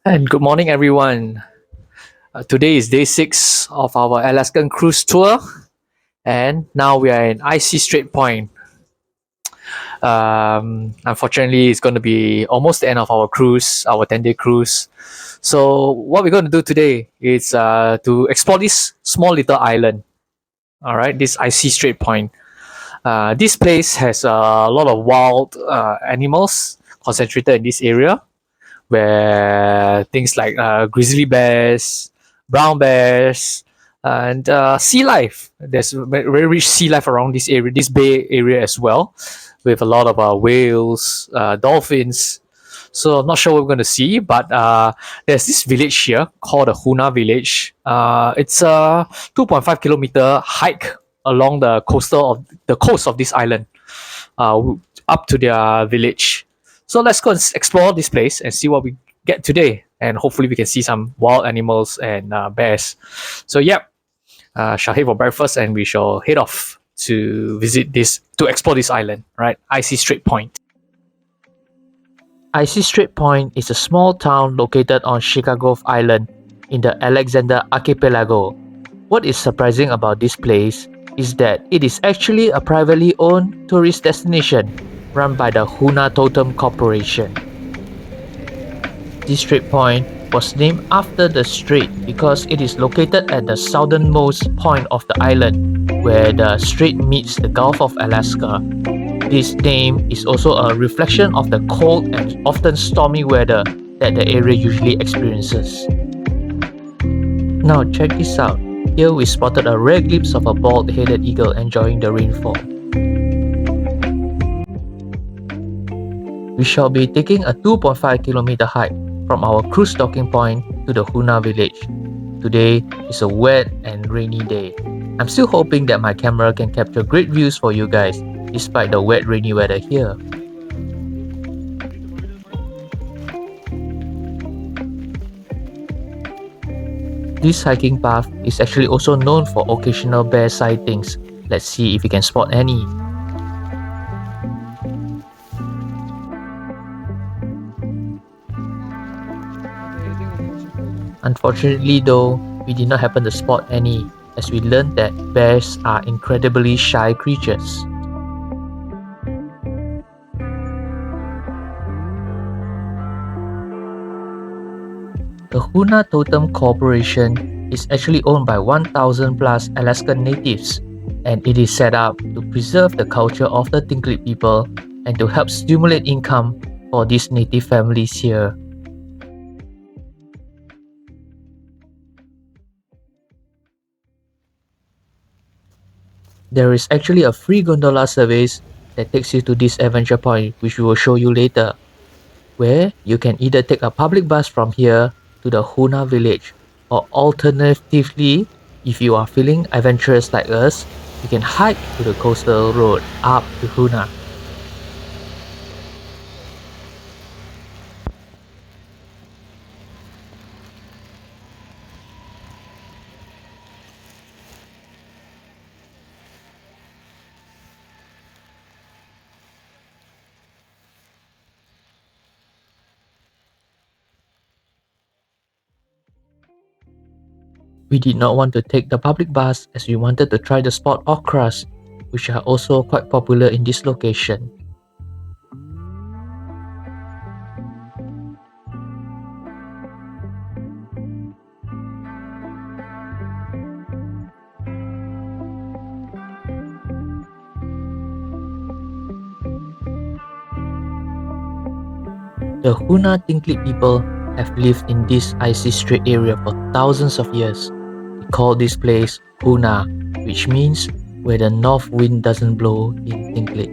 And good morning, everyone. Today is day 6 of our Alaskan cruise tour, and now we are in icy Strait Point. Unfortunately, it's going to be almost the end of our cruise, our 10-day cruise. So, what we're going to do today is to explore this small little island. All right, this icy Strait Point. This place has a lot of wild animals concentrated in this area, where things like grizzly bears, brown bears, and sea life. There's very rich sea life around this area, this bay area as well, with a lot of whales, dolphins. So I'm not sure what we're going to see, but there's this village here called the Huna village. It's a 2.5 kilometer hike along the coast of this island, uh, up to their village. So let's go and explore this place and see what we get today. And hopefully we can see some wild animals and bears. So shall head for breakfast and we shall head off to explore this island, right? Icy Strait Point. Icy Strait Point is a small town located on Chicago Island in the Alexander Archipelago. What is surprising about this place is that it is actually a privately owned tourist destination run by the Huna Totem Corporation. This Strait Point was named after the strait because it is located at the southernmost point of the island, where the strait meets the Gulf of Alaska. This name is also a reflection of the cold and often stormy weather that the area usually experiences. Now check this out. Here we spotted a rare glimpse of a bald-headed eagle enjoying the rainfall. We shall be taking a 2.5 kilometer hike from our cruise docking point to the Huna village. Today is a wet and rainy day. I'm still hoping that my camera can capture great views for you guys despite the wet rainy weather here. This hiking path is actually also known for occasional bear sightings. Let's see if we can spot any. Unfortunately though, we did not happen to spot any, as we learned that bears are incredibly shy creatures. The Huna Totem Corporation is actually owned by 1,000 plus Alaskan natives, and it is set up to preserve the culture of the Tlingit people and to help stimulate income for these native families here. There is actually a free gondola service that takes you to this adventure point, which we will show you later, where you can either take a public bus from here to the Huna village, or alternatively, if you are feeling adventurous like us, you can hike to the coastal road up to Huna. We did not want to take the public bus as we wanted to try the spot okras, which are also quite popular in this location. The Huna Tlingit people have lived in this icy strait area for thousands of years. We call this place Huna, which means where the north wind doesn't blow in Tlingit.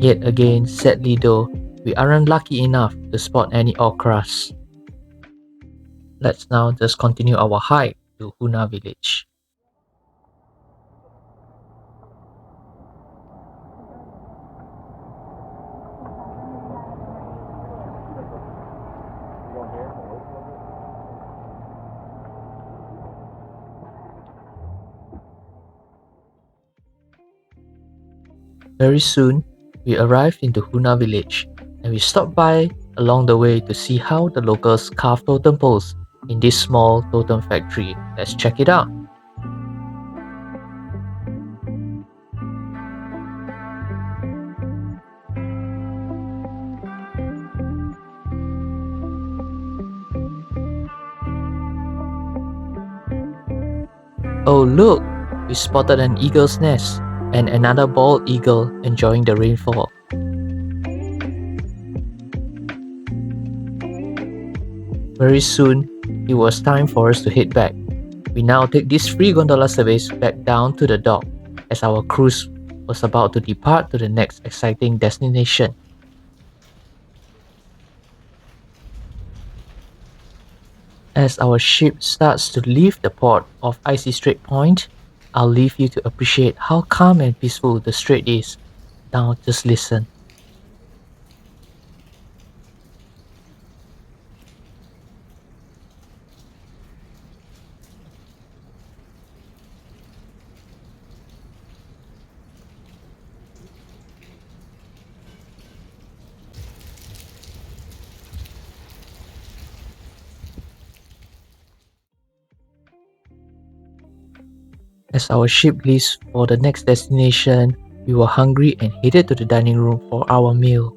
Yet again, sadly though, we aren't lucky enough to spot any okras. Let's now just continue our hike to Huna village. Very soon, we arrived into Huna village and we stopped by along the way to see how the locals carve totem poles in this small totem factory. Let's check it out. Oh look, we spotted an eagle's nest and another bald eagle enjoying the rainfall. Very soon, it was time for us to head back. We now take this free gondola service back down to the dock as our cruise was about to depart to the next exciting destination. As our ship starts to leave the port of icy Strait Point, I'll leave you to appreciate how calm and peaceful the strait is. Now just listen. As our ship leaves for the next destination, we were hungry and headed to the dining room for our meal.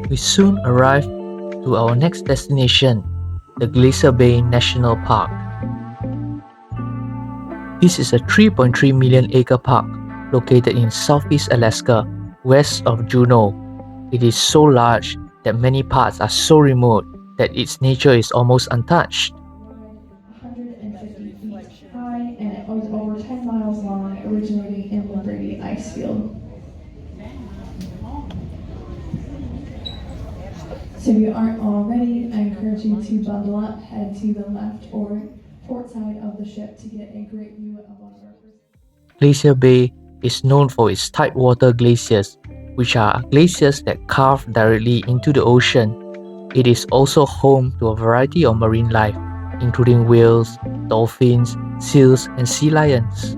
We soon arrived to our next destination, the Glacier Bay National Park. This is a 3.3 million acre park located in southeast Alaska, west of Juneau. It is so large that many parts are so remote that its nature is almost untouched. 150 feet high, and it was over 10 miles long, originating in the Brady ice field. So if you aren't already, I encourage you to bundle up, head to the left or port side of the ship to get a great view of one of our first. Glacier Bay is known for its tidewater glaciers, which are glaciers that carve directly into the ocean. It is also home to a variety of marine life, including whales, dolphins, seals, and sea lions.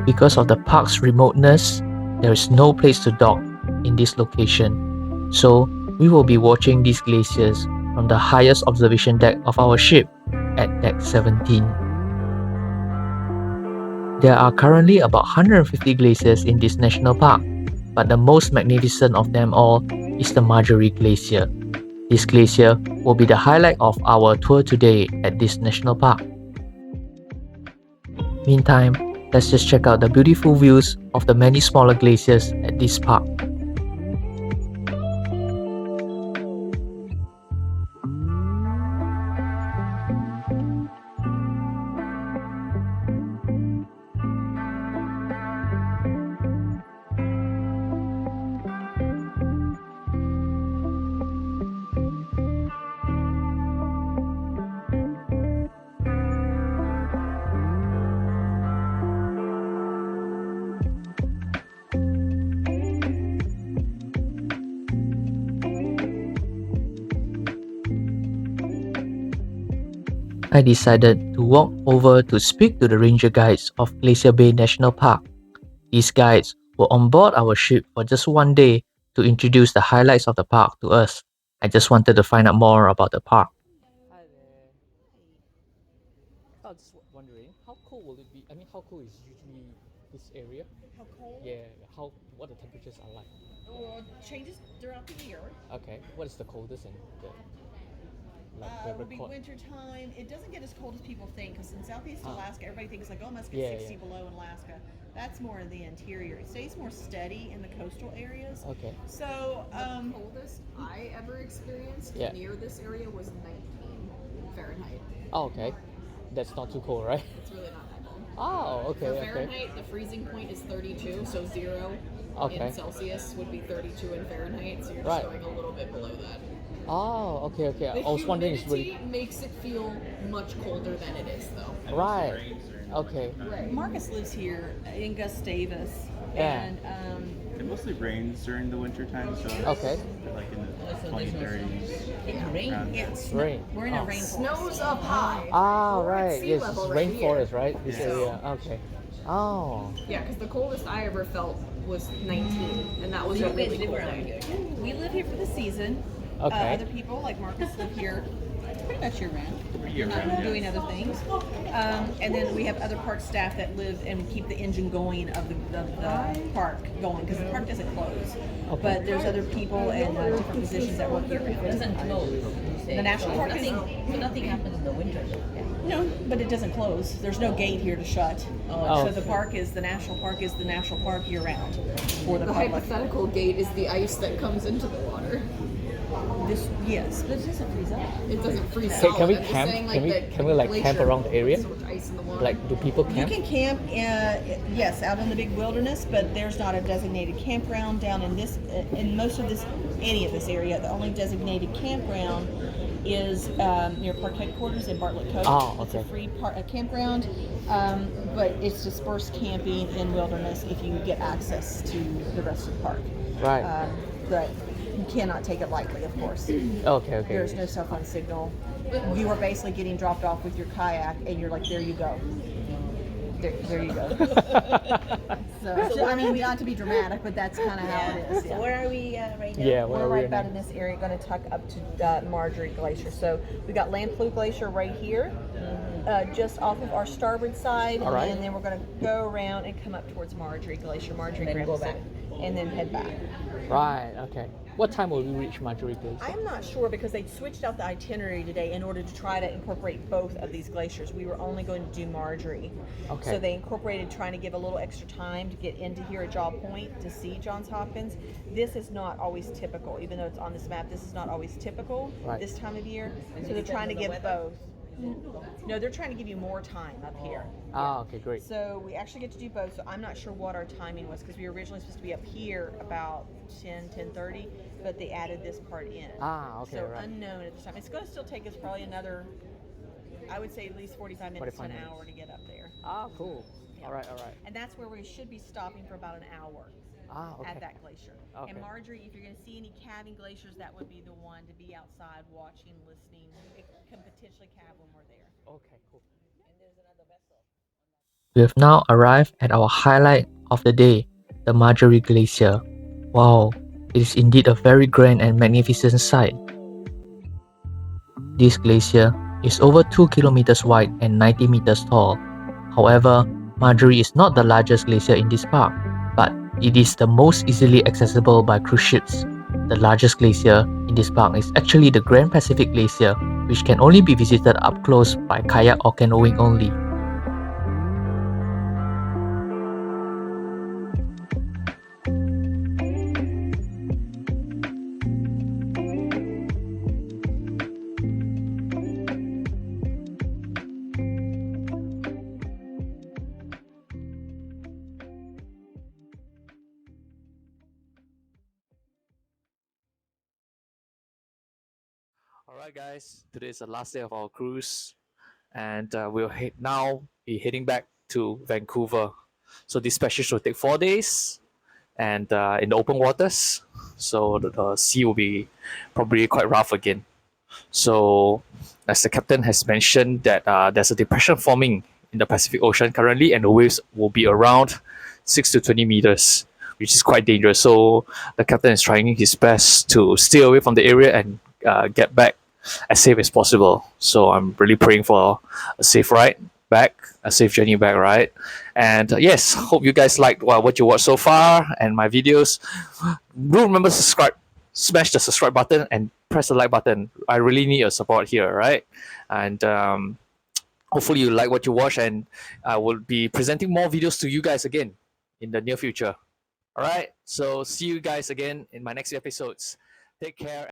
Because of the park's remoteness, there is no place to dock in this location. So, we will be watching these glaciers from the highest observation deck of our ship at deck 17. There are currently about 150 glaciers in this national park, but the most magnificent of them all is the Marjorie Glacier. This glacier will be the highlight of our tour today at this national park. Meantime, let's just check out the beautiful views of the many smaller glaciers at this park. I decided to walk over to speak to the ranger guides of Glacier Bay National Park. These guides were on board our ship for just one day to introduce the highlights of the park to us. I just wanted to find out more about the park. Hi there. I was just wondering, how cold will it be? I mean, how cold is usually this area? How cold? Yeah, what the temperatures are like. Well, it changes throughout the year. Okay, what is the coldest and the Like It would be cold. winter time. It doesn't get as cold as people think because in Southeast Ah. Alaska, everybody thinks like, oh, it must get Yeah, 60 yeah. below in Alaska. That's more in the interior. It stays more steady in the coastal areas. Okay. So, The coldest I ever experienced Yeah. near this area was 19 Fahrenheit. Oh, okay. That's not too cold, right? It's really not that cold. Oh, okay, For okay. Fahrenheit, the freezing point is 32, so 0 Okay. in Celsius would be 32 in Fahrenheit, so you're Right. just going a little bit below that. Oh, okay, okay. The I was wondering, it's humidity really makes it feel much colder than it is, though. right. Okay. Right. Marcus lives here in Gustavus. Yeah. And It mostly rains during the winter time, so it's Okay. like in the 20, 30s. Around there. it's Rain. we're in a Oh. rainforest. Snow's up high. Ah, We're at right. sea Yes, level right rainforest, here. right? This Yeah. area. Okay. Oh. Yeah, because the coldest I ever felt was 19, and that was a really cold day. We live here for the season. Okay. Other people like Marcus live here pretty much year round. Year Not round, yeah. doing other things. And then we have other park staff that live and keep the engine going of the park going because the park doesn't close. Okay. But there's other people and different positions that work here. It doesn't close. The national park nothing, is so nothing happens in the winter. no, but it doesn't close. There's no gate here to shut. Oh. So the park is the national park year round for the The public. hypothetical gate is the ice that comes into the water. Yes, but it doesn't freeze up. It doesn't freeze Can solid. we I'm just camp? saying, Can we- the can we, like, camp glacier around the area? puts so much ice in the water. Like, do people You camp? can camp, yes, out in the big wilderness, but there's not a designated campground down in this, in most of this, any of this area. The only designated campground is near park headquarters in Bartlett Cove. Oh, It's a okay. free campground, but it's dispersed camping in wilderness if you get access to the rest of the park. Right. But you cannot take it lightly, of course. Okay, okay. There's no cell phone signal. You are basically getting dropped off with your kayak, and you're like, there you go. There you go. So, I mean, not to be dramatic, but that's kind of how it is. So Yeah. where are we right now? Yeah, We're where are right we about now? in this area, going to tuck up to Marjorie Glacier. So we got Lamplugh Glacier right here, just off of our starboard side, All right. and then we're going to go around and come up towards Marjorie Glacier, Marjorie And then Grand go back. Pacific, and then head back. Right. Okay. What time will we reach Marjorie Glacier? I'm not sure because they switched out the itinerary today in order to try to incorporate both of these glaciers. We were only going to do Marjorie. Okay. So they incorporated trying to give a little extra time to get into here at Jaw Point to see Johns Hopkins. This is not always typical, even though it's on this map, this is not always typical Right. this time of year. Is So it they're trying to because give of the weather? both. No, they're trying to give you more time up here. Ah, okay, great. So we actually get to do both. So I'm not sure what our timing was because we were originally supposed to be up here about 10:30, but they added this part in. Ah, okay, So right. unknown at this time. It's going to still take us probably another, I would say at least 45 minutes 45 to an minutes. hour to get up there. Ah, cool. Yeah. All right, all right. And that's where we should be stopping for about an hour Ah, okay. at that glacier. Okay. And Marjorie, if you're going to see any calving glaciers, that would be the one to be outside watching, listening. It can potentially calve when we're there. Okay, cool. And there's another vessel. We have now arrived at our highlight of the day, the Marjorie Glacier. Wow, it is indeed a very grand and magnificent sight. This glacier is over 2 kilometers wide and 90 meters tall. However, Marjorie is not the largest glacier in this park, but it is the most easily accessible by cruise ships. The largest glacier in this park is actually the Grand Pacific Glacier, which can only be visited up close by kayak or canoeing only. Alright guys, today is the last day of our cruise and we'll now be heading back to Vancouver. So this passage will take 4 days and in the open waters, so the sea will be probably quite rough again. So as the captain has mentioned that there's a depression forming in the Pacific Ocean currently and the waves will be around 6 to 20 meters, which is quite dangerous. So the captain is trying his best to stay away from the area and get back as safe as possible. So I'm really praying for a safe ride back, a safe journey back, right? And yes, hope you guys liked what you watched so far and my videos. Do remember to subscribe smash the subscribe button and press the like button. I really need your support here, right? And hopefully you like what you watch, and I will be presenting more videos to you guys again in the near future. All right, so see you guys again in my next episodes. Take care.